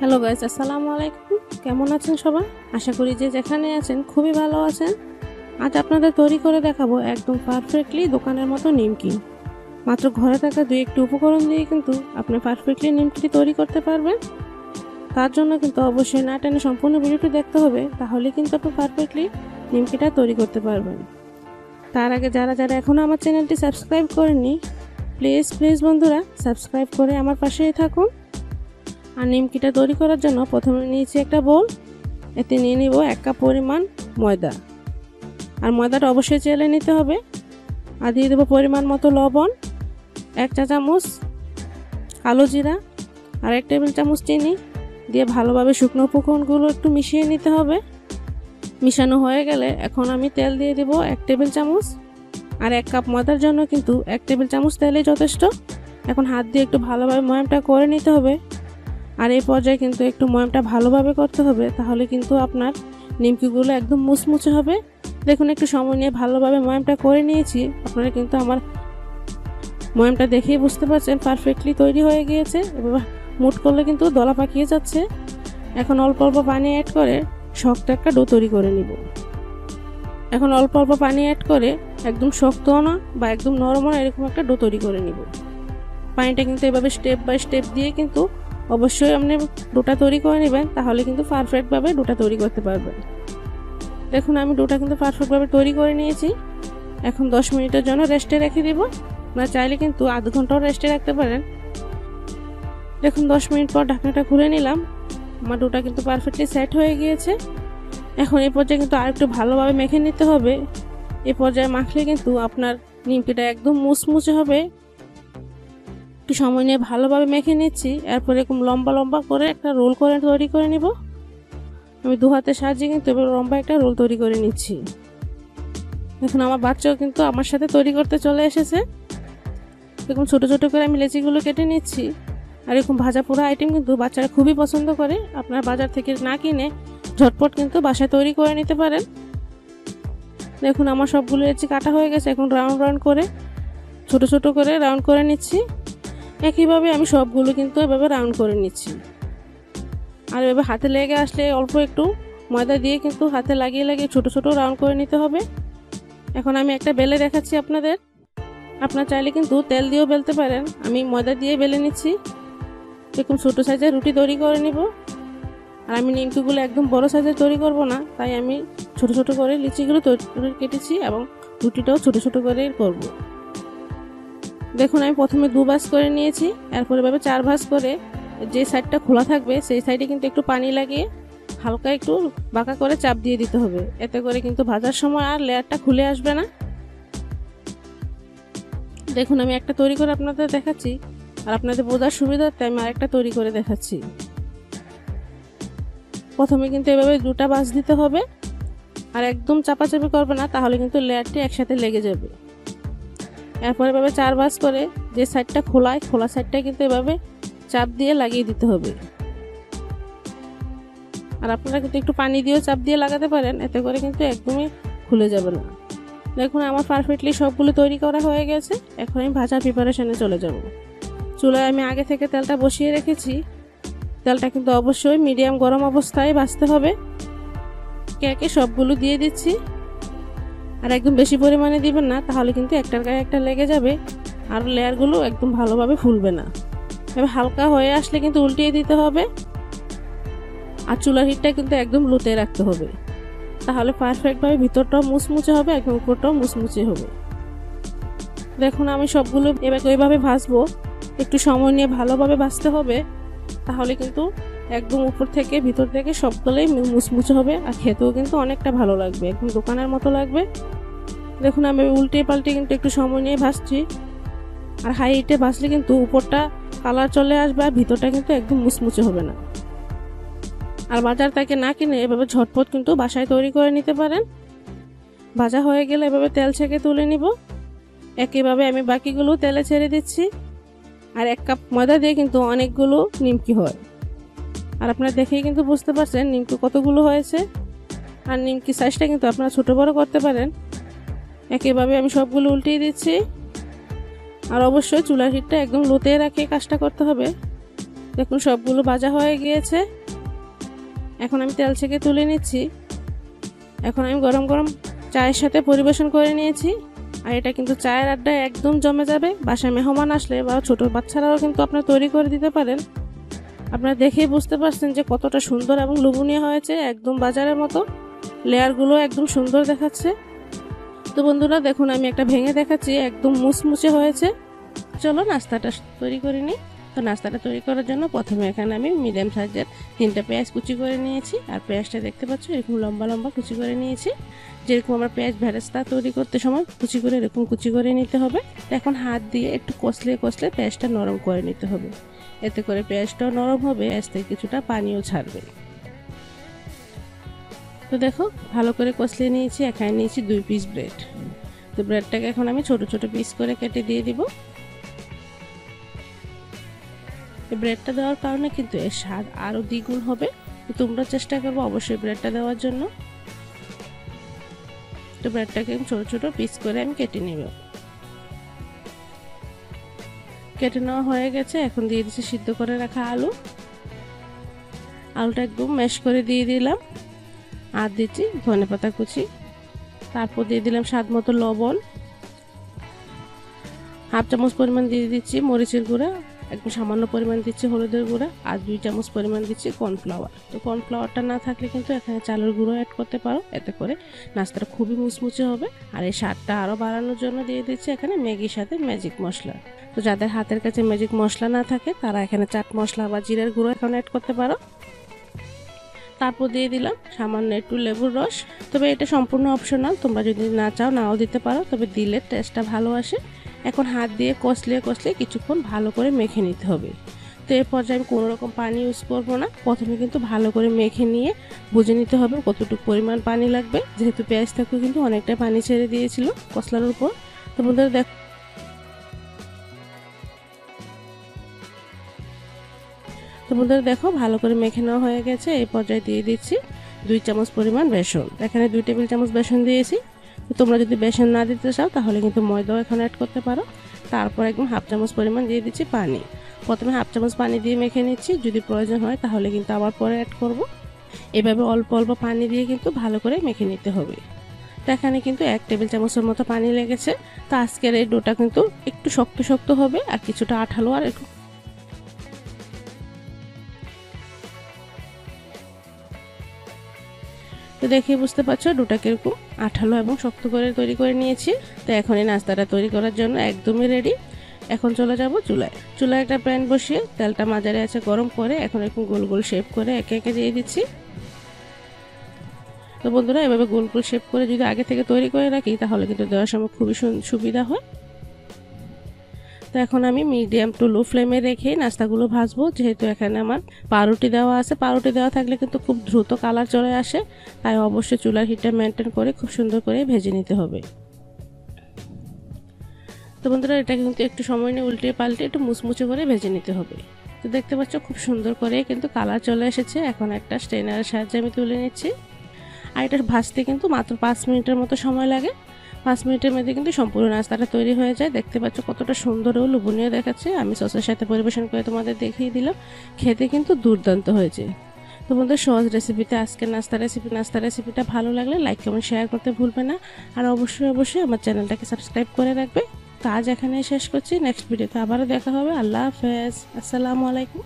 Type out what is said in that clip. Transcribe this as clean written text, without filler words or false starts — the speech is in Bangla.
হ্যালো গাইস, আসসালামু আলাইকুম। কেমন আছেন সবাই? আশা করি যে যেখানে আছেন খুবই ভালো আছেন। আজ আপনাদের তৈরি করে দেখাবো একদম পারফেক্টলি দোকানের মতো নিমকি। মাত্র ঘরে থাকা দুই একটি উপকরণ দিয়ে কিন্তু আপনি পারফেক্টলি নিমকি তৈরি করতে পারবেন। তার জন্য কিন্তু অবশ্যই না টেনে সম্পূর্ণ ভিডিওটি দেখতে হবে, তাহলে কিন্তু আপনি পারফেক্টলি নিমকিটা তৈরি করতে পারবেন। তার আগে যারা যারা এখনও আমার চ্যানেলটি সাবস্ক্রাইব করেননি, প্লিজ বন্ধুরা সাবস্ক্রাইব করে আমার পাশেই থাকুন। আর নিমকিটা তৈরি করার জন্য প্রথমে নিয়েছি একটা বোল, এতে নিয়ে নিব 1 কাপ পরিমাণ ময়দা। আর ময়দাটা অবশ্যই চেলে নিতে হবে। আর দিয়ে দেবো পরিমাণ মতো লবণ, 1 চা চামচ কালো জিরা, আর 1 টেবিল চামচ চিনি দিয়ে ভালোভাবে শুকনো উপকরণগুলো একটু মিশিয়ে নিতে হবে। মিশানো হয়ে গেলে এখন আমি তেল দিয়ে দেব 1 টেবিল চামচ। আর 1 কাপ ময়দার জন্য কিন্তু 1 টেবিল চামচ তেলই যথেষ্ট। এখন হাত দিয়ে একটু ভালোভাবে ময়ামটা করে নিতে হবে। আর এই পর্যায়ে কিন্তু একটু ময়ামটা ভালোভাবে করতে হবে, তাহলে কিন্তু আপনার নিমকিগুলো একদম মুচমুচে হবে। দেখুন, একটু সময় নিয়ে ভালোভাবে ময়ামটা করে নিয়েছি। আপনারা কিন্তু আমার ময়ামটা দেখেই বুঝতে পারছেন পারফেক্টলি তৈরি হয়ে গিয়েছে। এবার মুট করলে কিন্তু দলা পাকিয়ে যাচ্ছে। এখন অল্প অল্প পানি অ্যাড করে শক্ত একটা ডো তৈরি করে নিব। এখন অল্প অল্প পানি অ্যাড করে একদম শক্তও না বা একদম নরমও না, এরকম একটা ডো তৈরি করে নিব। পানিটা কিন্তু এভাবে স্টেপ বাই স্টেপ দিয়ে কিন্তু অবশ্যই আপনি ডোটা তৈরি করে নেবেন, তাহলে কিন্তু পারফেক্টভাবে ডোটা তৈরি করতে পারবেন। দেখুন, আমি ডোটা কিন্তু পারফেক্টভাবে তৈরি করে নিয়েছি। এখন 10 মিনিটের জন্য রেস্টে রেখে দেব। আপনারা চাইলে কিন্তু আধ ঘন্টাও রেস্টে রাখতে পারেন। দেখুন, 10 মিনিট পর ঢাকনাটা খুলে নিলাম। আমার ডোটা কিন্তু পারফেক্টলি সেট হয়ে গিয়েছে। এখন এই পর্যায়ে কিন্তু আরেকটু ভালোভাবে মেখে নিতে হবে। এই পর্যায়ে মাখলে কিন্তু আপনার নিমকিটা একদম মুচমুচে হবে। একটু সময় নিয়ে ভালোভাবে মেখে নিচ্ছি। এরপর এরকম লম্বা লম্বা করে একটা রোল করে তৈরি করে নিব। আমি দু হাতের সাহায্যে কিন্তু এবার লম্বা একটা রোল তৈরি করে নিচ্ছি। দেখুন, আমার বাচ্চাও কিন্তু আমার সাথে তৈরি করতে চলে এসেছে। এরকম ছোট ছোট করে আমি লেচিগুলো কেটে নিচ্ছি। আর এরকম ভাজা পোড়া আইটেম কিন্তু বাচ্চারা খুবই পছন্দ করে। আপনার বাজার থেকে না কিনে ঝটপট কিন্তু বাসায় তৈরি করে নিতে পারেন। দেখুন, আমার সবগুলো লেচি কাটা হয়ে গেছে। এখন রাউন্ড রাউন্ড করে ছোট ছোট করে রাউন্ড করে নিচ্ছি। একইভাবে আমি সবগুলো কিন্তু এভাবে রাউন্ড করে নিচ্ছি। আর এভাবে হাতে লেগে আসলে অল্প একটু ময়দা দিয়ে কিন্তু হাতে লাগিয়ে লাগিয়ে ছোট ছোট রাউন্ড করে নিতে হবে। এখন আমি একটা বেলে দেখাচ্ছি আপনাদের। আপনারা চাইলে কিন্তু তেল দিয়েও বেলতে পারেন। আমি ময়দা দিয়ে বেলে নিচ্ছি। এরকম ছোট সাইজের রুটি তৈরি করে নিব। আর আমি নিমকিগুলো একদম বড় সাইজের তৈরি করব না, তাই আমি ছোট ছোট করে লিচিগুলো তৈরি কেটেছি এবং রুটিটাও ছোট ছোট করে করব। দেখুন, আমি প্রথমে 2 ভাঁজ করে নিয়েছি। এরপরে এভাবে 4 ভাঁজ করে যে সাইডটা খোলা থাকবে সেই সাইডে কিন্তু একটু পানি লাগিয়ে হালকা একটু বাঁকা করে চাপ দিয়ে দিতে হবে। এতে করে কিন্তু ভাজার সময় আর লেয়ারটা খুলে আসবে না। দেখুন, আমি একটা তৈরি করে আপনাদের দেখাচ্ছি। আর আপনাদের বোঝার সুবিধার্থে আমি আরেকটা তৈরি করে দেখাচ্ছি। প্রথমে কিন্তু এভাবে 2টা ভাঁজ দিতে হবে। আর একদম চাপাচাপি করবে না, তাহলে কিন্তু লেয়ারটি একসাথে লেগে যাবে। এরপরে এভাবে 4 ভাঁজ করে যে সাইডটা খোলা সাইডটা কিন্তু এভাবে চাপ দিয়ে লাগিয়ে দিতে হবে। আর আপনারা কিন্তু একটু পানি দিয়েও চাপ দিয়ে লাগাতে পারেন, এতে করে কিন্তু একদমই খুলে যাবে না। দেখুন, আমার পারফেক্টলি সবগুলো তৈরি করা হয়ে গেছে। এখন আমি ভাজার প্রিপারেশনে চলে যাব। চুলায় আমি আগে থেকে তেলটা বসিয়ে রেখেছি। তেলটা কিন্তু অবশ্যই মিডিয়াম গরম অবস্থায় ভাজতে হবে। একে একে সবগুলো দিয়ে দিচ্ছি। আর একদম বেশি পরিমাণে দিবেন না, তাহলে কিন্তু একটার গায়ে একটা লেগে যাবে আর লেয়ারগুলো একদম ভালোভাবে ফুলবে না। এবার হালকা হয়ে আসলে কিন্তু উল্টিয়ে দিতে হবে। আর চুলার হিটটা কিন্তু একদম লোতে রাখতে হবে, তাহলে পারফেক্টভাবে ভিতরটাও মুচমুচে হবে, একদম উপরটাও মুচমুচে হবে। দেখুন, আমি সবগুলো এইভাবে ভাজবো। একটু সময় নিয়ে ভালোভাবে ভাজতে হবে, তাহলে কিন্তু একদম উপর থেকে ভিতর থেকে সবগুলোই মুচমুচে হবে। আর খেতেও কিন্তু অনেকটা ভালো লাগবে, একদম দোকানের মতো লাগবে। দেখুন, আমি উল্টে পাল্টে কিন্তু একটু সময় নিয়ে ভাজছি। আর হাই হিটে ভাজলে কিন্তু উপরটা কালার চলে আসবে আর ভিতরটা কিন্তু একদম মুচমুচে হবে না। আর বাজার থেকে না কিনে এভাবে ঝটপট কিন্তু বাসায় তৈরি করে নিতে পারেন। ভাজা হয়ে গেলে এভাবে তেল ছেঁকে তুলে নিব। একইভাবে আমি বাকিগুলো তেলে ছেড়ে দিচ্ছি। আর 1 কাপ ময়দা দিয়ে কিন্তু অনেকগুলো নিমকি হয়। আর আপনারা দেখেই কিন্তু বুঝতে পারছেন নিমকি কতগুলো হয়েছে। আর নিমকি সাইজটা কিন্তু আপনারা ছোট বড় করতে পারেন। একইভাবে আমি সবগুলো উল্টিয়ে দিচ্ছি। আর অবশ্যই চুলার হিটটা একদম লোতে রাখে কাজটা করতে হবে। দেখুন সবগুলো ভাজা হয়ে গিয়েছে। এখন আমি তেল থেকে তুলে নিচ্ছি। এখন আমি গরম গরম চায়ের সাথে পরিবেশন করে নিয়েছি। আর এটা কিন্তু চায়ের আড্ডায় একদম জমে যাবে। বাসায় মেহমান আসলে বা ছোট বাচ্চারাও কিন্তু আপনারা তৈরি করে দিতে পারেন। আপনারা দেখেই বুঝতে পারছেন যে কতটা সুন্দর এবং লোভনীয় হয়েছে, একদম বাজারের মতো। লেয়ারগুলো একদম সুন্দর দেখাচ্ছে। তো বন্ধুরা দেখুন আমি একটা ভেঙে দেখাচ্ছি, একদম মুচমুচে হয়েছে। চলো নাস্তাটা তৈরি করে নিই। তো নাস্তাটা তৈরি করার জন্য প্রথমে এখানে আমি মিডিয়াম সাইজের 3টা পেঁয়াজ কুচি করে নিয়েছি। আর পেঁয়াজটা দেখতে পাচ্ছ এরকম লম্বা লম্বা কুচি করে নিয়েছি। যেরকম আমরা পেঁয়াজ ভেরেস্তা তৈরি করতে সময় কুচি করে এরকম কুচি করে নিতে হবে। এখন হাত দিয়ে একটু কষলে কষলে পেঁয়াজটা নরম করে নিতে হবে। এতে করে পেঁয়াজটাও নরম হবে, পেঁয়াজ থেকে কিছুটা পানিও ছাড়বে। তো দেখো ভালো করে কষলে নিয়েছি। এখানে নিয়েছি 2 পিস ব্রেড। তো ব্রেডটাকে এখন আমি ছোট ছোট পিস করে কেটে দিয়ে দিব। এই ব্রেডটা দেওয়ার কারণে কিন্তু এর স্বাদ আরও দ্বিগুণ হবে। তো তোমরা চেষ্টা করবো অবশ্যই ব্রেডটা দেওয়ার জন্য। তো ব্রেডটাকে ছোট ছোট পিস করে আমি কেটে নেব। কেটে নেওয়া হয়ে গেছে। এখন দিয়ে দিচ্ছি সিদ্ধ করে রাখা আলু। আলুটা একদম ম্যাশ করে দিয়ে দিলাম। আর দিচ্ছি ধনেপাতা কুচি। তারপর দিয়ে দিলাম স্বাদ মতো লবণ। হাফ চামচ পরিমাণ দিয়ে দিচ্ছি মরিচের গুঁড়া। একদম সামান্য পরিমাণ দিচ্ছি হলুদের গুঁড়া। আর 2 চামচ পরিমাণ দিচ্ছি কর্নফ্লাওয়ার। তো কর্নফ্লাওয়ারটা না থাকলে কিন্তু এখানে চালের গুঁড়ো অ্যাড করতে পারো। এতে করে নাস্তাটা খুবই মুচমুচে হবে। আর এই স্বাদটা আরও বাড়ানোর জন্য দিয়ে দিচ্ছি এখানে ম্যাগির সাথে ম্যাজিক মশলা। তো যাদের হাতের কাছে ম্যাজিক মশলা না থাকে তারা এখানে চাট মশলা বা জিরার গুঁড়ো এখানে অ্যাড করতে পারো। তারপর দিয়ে দিলাম সামান্য একটু লেবুর রস। তবে এটা সম্পূর্ণ অপশনাল, তোমরা যদি না চাও নাও দিতে পারো, তবে দিলে টেস্টটা ভালো আসে। এখন হাত দিয়ে কষলে কষলে কিছুক্ষণ ভালো করে মেখে নিতে হবে। তো এই পর্যায়ে আমি কোনো রকম পানি ইউজ করবো না। প্রথমে কিন্তু ভালো করে মেখে নিয়ে বুঝে নিতে হবে কতটুকু পরিমাণ পানি লাগবে, যেহেতু পেঁয়াজ থেকেও কিন্তু অনেকটাই পানি ছেড়ে দিয়েছিল কষলার উপর। তো বন্ধুরা দেখো ভালো করে মেখে নেওয়া হয়ে গেছে। এই পর্যায়ে দিয়ে দিচ্ছি 2 চামচ পরিমাণ বেসন। এখানে 2 টেবিল চামচ বেসন দিয়েছি। তো তোমরা যদি বেসন না দিতে চাও তাহলে কিন্তু ময়দাও এখানে অ্যাড করতে পারো। তারপর একদম হাফ চামচ পরিমাণ দিয়ে দিচ্ছি পানি। প্রথমে হাফ চামচ পানি দিয়ে মেখে নিচ্ছি, যদি প্রয়োজন হয় তাহলে কিন্তু আবার পরে অ্যাড করব। এভাবে অল্প অল্প পানি দিয়ে কিন্তু ভালো করে মেখে নিতে হবে। তো এখানে কিন্তু 1 টেবিল চামচের মতো পানি লেগেছে। তো আজকের এই ডোটা কিন্তু একটু শক্ত শক্ত হবে আর কিছুটা আঠালো। আর একটু তো দেখে বুঝতে পারছো ডোটা কিরকম আঠালো এবং শক্ত করে তৈরি করে নিয়েছি। তো এখন এই নাস্তাটা তৈরি করার জন্য একদমই রেডি। এখন চলে যাব চুলায় একটা প্যান বসিয়ে তেলটা মাঝারে আছে গরম করে এখন এরকম গোল গোল শেপ করে একে একে দিয়ে দিচ্ছি। তো বন্ধুরা এভাবে গোল গোল শেপ করে যদি আগে থেকে তৈরি করে রাখি তাহলে কিন্তু দেওয়ার সময় খুবই সুবিধা হয়। তো এখন আমি মিডিয়াম টু লো ফ্লেমে রেখে নাস্তাগুলো ভাজবো। যেহেতু এখানে আমার পাউরুটি দেওয়া আছে, পাউরুটি দেওয়া থাকলে কিন্তু খুব দ্রুত কালার চলে আসে, তাই অবশ্যই চুলার হিটটা মেনটেন করে খুব সুন্দর করে ভেজে নিতে হবে। তো বন্ধুরা এটা কিন্তু একটু সময় নিয়ে উল্টে পাল্টে একটু মুচমুচে করে ভেজে নিতে হবে। তো দেখতে পাচ্ছ খুব সুন্দর করে কিন্তু কালার চলে এসেছে। এখন একটা স্ট্রেনারের সাহায্যে আমি তুলে নিচ্ছি। আর এটা ভাজতে কিন্তু মাত্র 5 মিনিটের মতো সময় লাগে। 5 মিনিটের মধ্যে কিন্তু সম্পূর্ণ নাস্তাটা তৈরি হয়ে যায়। দেখতে পাচ্ছ কতটা সুন্দর ও লোভনীয় দেখাচ্ছে। আমি সসের সাথে পরিবেশন করে তোমাদের দেখিয়ে দিলাম। খেতে কিন্তু দুর্দান্ত হয়েছে। তো বন্ধুরা সহজ রেসিপিতে আজকের নাস্তা রেসিপিটা ভালো লাগলে লাইক কমেন্ট শেয়ার করতে ভুলবে না। আর অবশ্যই আমার চ্যানেলটাকে সাবস্ক্রাইব করে রাখবে। তো আজ এখানেই শেষ করছি। নেক্সট ভিডিওতে আবারও দেখা হবে। আল্লাহ হাফেজ, আসসালামু আলাইকুম।